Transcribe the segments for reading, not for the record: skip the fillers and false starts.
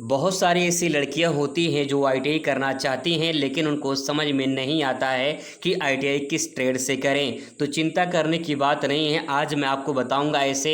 बहुत सारी ऐसी लड़कियां होती हैं जो आईटीआई करना चाहती हैं, लेकिन उनको समझ में नहीं आता है कि आईटीआई किस ट्रेड से करें। तो चिंता करने की बात नहीं है। आज मैं आपको बताऊंगा ऐसे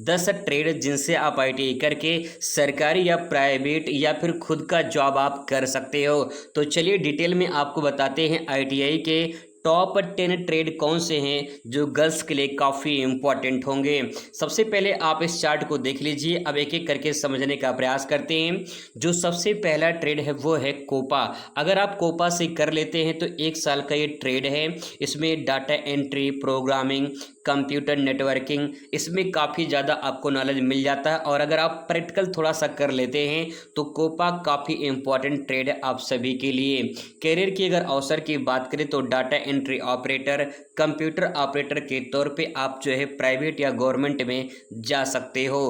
10 ट्रेड जिनसे आप आईटीआई करके सरकारी या प्राइवेट या फिर खुद का जॉब आप कर सकते हो। तो चलिए डिटेल में आपको बताते हैं आईटीआई के टॉप 10 ट्रेड कौन से हैं जो गर्ल्स के लिए काफ़ी इंपॉर्टेंट होंगे। सबसे पहले आप इस चार्ट को देख लीजिए। अब एक एक करके समझने का प्रयास करते हैं। जो सबसे पहला ट्रेड है वो है कोपा। अगर आप कोपा से कर लेते हैं तो 1 साल का ये ट्रेड है। इसमें data entry, programming, computer networking, इसमें काफ़ी ज़्यादा आपको नॉलेज मिल जाता है। और अगर आप प्रैक्टिकल थोड़ा सा कर लेते हैं तो कोपा काफ़ी इंपॉर्टेंट ट्रेड है आप सभी के लिए। करियर की अगर अवसर की बात करें तो data entry operator, computer operator के तौर पे आप जो है प्राइवेट या गवर्नमेंट में जा सकते हो।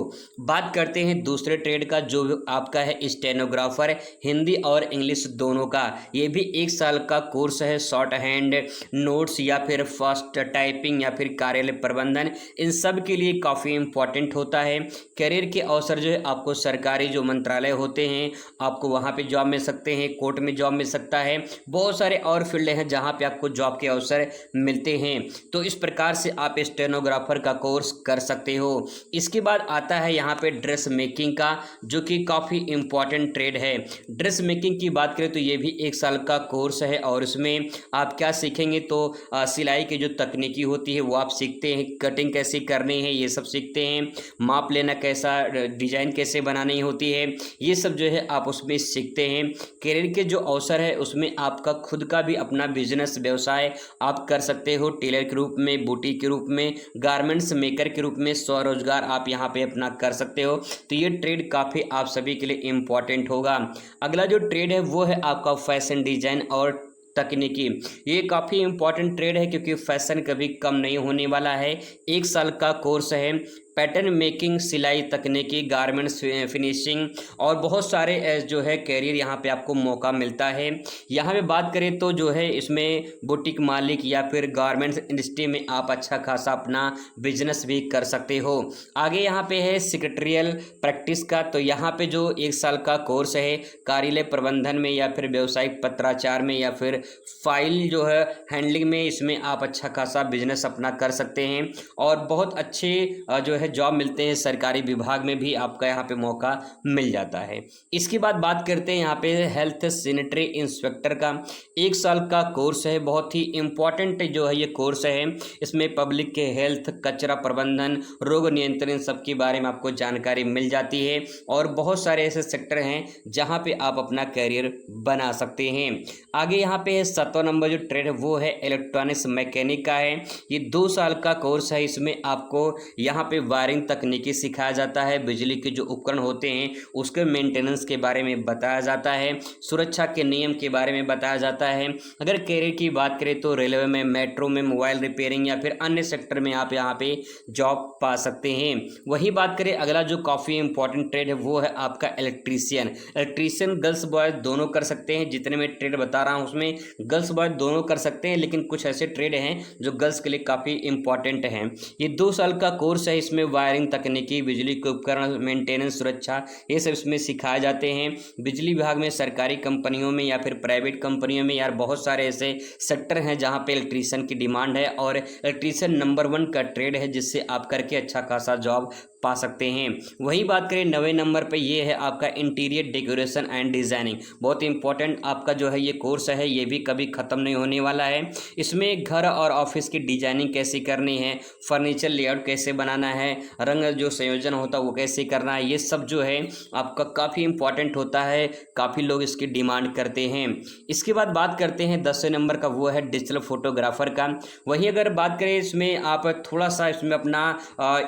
बात करते हैं दूसरे ट्रेड का जो आपका है स्टेनोग्राफर, हिंदी और इंग्लिश दोनों का। ये भी 1 साल का कोर्स है। शॉर्ट हैंड नोट्स या फिर फास्ट टाइपिंग या फिर कार्यालय प्रबंधन, इन सब के लिए काफ़ी इंपॉर्टेंट होता है। करियर के अवसर जो है आपको सरकारी जो मंत्रालय होते हैं आपको वहाँ पे जॉब मिल सकते हैं, कोर्ट में जॉब मिल सकता है, बहुत सारे और फील्ड हैं जहाँ पे आपको जॉब के अवसर मिलते हैं। तो इस प्रकार से आप स्टेनोग्राफर का कोर्स कर सकते हो। इसके बाद आता है यहाँ पे ड्रेस मेकिंग का, जो कि काफ़ी इंपॉर्टेंट ट्रेड है। ड्रेस मेकिंग की बात करें तो ये भी 1 साल का कोर्स है और इसमें आप क्या सीखेंगे तो सिलाई की जो तकनीकी होती है वो आप सीखते हैं, कटिंग कैसे करनी है ये सब सीखते हैं, माप लेना कैसा, डिजाइन कैसे बनानी होती है, ये सब जो है आप उसमें सीखते हैं। करियर के जो अवसर है उसमें आपका खुद का भी अपना बिजनेस व्यवसाय आप कर सकते हो। टेलर के रूप में, बुटीक के रूप में, गारमेंट्स मेकर के रूप में स्वरोजगार आप यहाँ पे अपना कर सकते हो। तो ये ट्रेड काफ़ी आप सभी के लिए इम्पॉर्टेंट होगा। अगला जो ट्रेड है वो है आपका फैशन डिजाइन और तकनीकी। ये काफ़ी इंपॉर्टेंट ट्रेड है क्योंकि फैशन कभी कम नहीं होने वाला है। 1 साल का कोर्स है। पैटर्न मेकिंग, सिलाई तकनीकी, गारमेंट्स फिनिशिंग और बहुत सारे जो है कैरियर यहाँ पे आपको मौका मिलता है। यहाँ पे बात करें तो जो है इसमें बुटीक मालिक या फिर गारमेंट्स इंडस्ट्री में आप अच्छा खासा अपना बिजनेस भी कर सकते हो। आगे यहाँ पे है सेक्रेटरियल प्रैक्टिस का। तो यहाँ पे जो 1 साल का कोर्स है कार्यालय प्रबंधन में या फिर व्यावसायिक पत्राचार में या फिर फाइल जो है हैंडलिंग में, इसमें आप अच्छा खासा बिजनेस अपना कर सकते हैं और बहुत अच्छे जो है जॉब मिलते हैं। सरकारी विभाग में भी आपका यहाँ पे मौका मिल जाता है। इसके बाद बात करते हैं यहाँ पे हेल्थ सैनिटरी इंस्पेक्टर का। 1 साल का कोर्स है। बहुत ही इंपॉर्टेंट जो है ये कोर्स है। इसमें पब्लिक के हेल्थ, कचरा प्रबंधन, रोग नियंत्रण सबके बारे में आपको जानकारी मिल जाती है और बहुत सारे ऐसे सेक्टर हैं जहाँ पे आप अपना करियर बना सकते हैं। आगे यहाँ पे 7वां नंबर जो ट्रेड है वो है इलेक्ट्रॉनिक्स मैकेनिक का है। ये 2 साल का कोर्स है। इसमें आपको यहाँ पे वायरिंग तकनीकी सिखाया जाता है, बिजली के जो उपकरण होते हैं उसके मेंटेनेंस के बारे में बताया जाता है, सुरक्षा के नियम के बारे में बताया जाता है। अगर कैरियर की बात करें तो रेलवे में, मेट्रो में, मोबाइल रिपेयरिंग या फिर अन्य सेक्टर में आप यहाँ पे जॉब पा सकते हैं। वही बात करें अगला जो काफ़ी इंपॉर्टेंट ट्रेड है वो है आपका इलेक्ट्रीशियन। इलेक्ट्रीशियन गर्ल्स बॉयज दोनों कर सकते हैं। जितने मैं ट्रेड बता रहा हूँ उसमें गर्ल्स बॉयज दोनों कर सकते हैं, लेकिन कुछ ऐसे ट्रेड हैं जो गर्ल्स के लिए काफ़ी इंपॉर्टेंट हैं। ये 2 साल का कोर्स है। इसमें वायरिंग तकनीकी, बिजली के उपकरण, मेंटेनेंस, सुरक्षा, ये सब इसमें सिखाए जाते हैं। बिजली विभाग में, सरकारी कंपनियों में या फिर प्राइवेट कंपनियों में यार बहुत सारे ऐसे सेक्टर हैं जहां पे इलेक्ट्रीशियन की डिमांड है और इलेक्ट्रीशियन नंबर 1 का ट्रेड है जिससे आप करके अच्छा खासा जॉब पा सकते हैं। वही बात करें 9वें नंबर पे ये है आपका इंटीरियर डेकोरेशन एंड डिज़ाइनिंग। बहुत इंपॉर्टेंट आपका जो है ये कोर्स है। ये भी कभी ख़त्म नहीं होने वाला है। इसमें घर और ऑफिस की डिजाइनिंग कैसे करनी है, फर्नीचर लेआउट कैसे बनाना है, रंग जो संयोजन होता है वो कैसे करना है, ये सब जो है आपका काफ़ी इंपॉर्टेंट होता है। काफ़ी लोग इसकी डिमांड करते हैं। इसके बाद बात करते हैं 10वें नंबर का, वो है डिजिटल फोटोग्राफर का। वहीं अगर बात करें इसमें आप थोड़ा सा इसमें अपना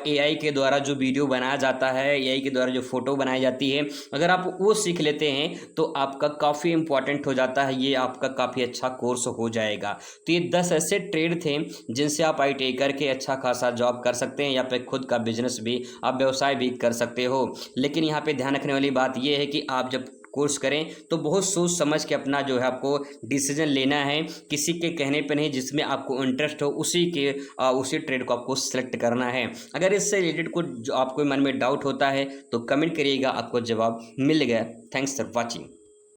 एआई के द्वारा जो वीडियो बनाया जाता है, एआई के द्वारा जो फोटो बनाई जाती है, अगर आप वो सीख लेते हैं तो आपका काफ़ी इंपॉर्टेंट हो जाता है। ये आपका काफ़ी अच्छा कोर्स हो जाएगा। तो ये 10 ऐसे ट्रेड थे जिनसे आप आईटीआई करके अच्छा खासा जॉब कर सकते हैं या फिर खुद का बिजनेस भी, आप व्यवसाय भी कर सकते हो। लेकिन यहाँ पे ध्यान रखने वाली बात यह है कि आप जब कोर्स करें। तो बहुत सोच समझ के अपना जो है आपको डिसीजन लेना है, किसी के कहने पे नहीं, जिसमें आपको इंटरेस्ट हो उसी ट्रेड को आपको सेलेक्ट करना है। अगर इससे रिलेटेड कुछ जो आपको मन में डाउट होता है तो कमेंट करिएगा, आपको जवाब मिल गया। Thanks for watching.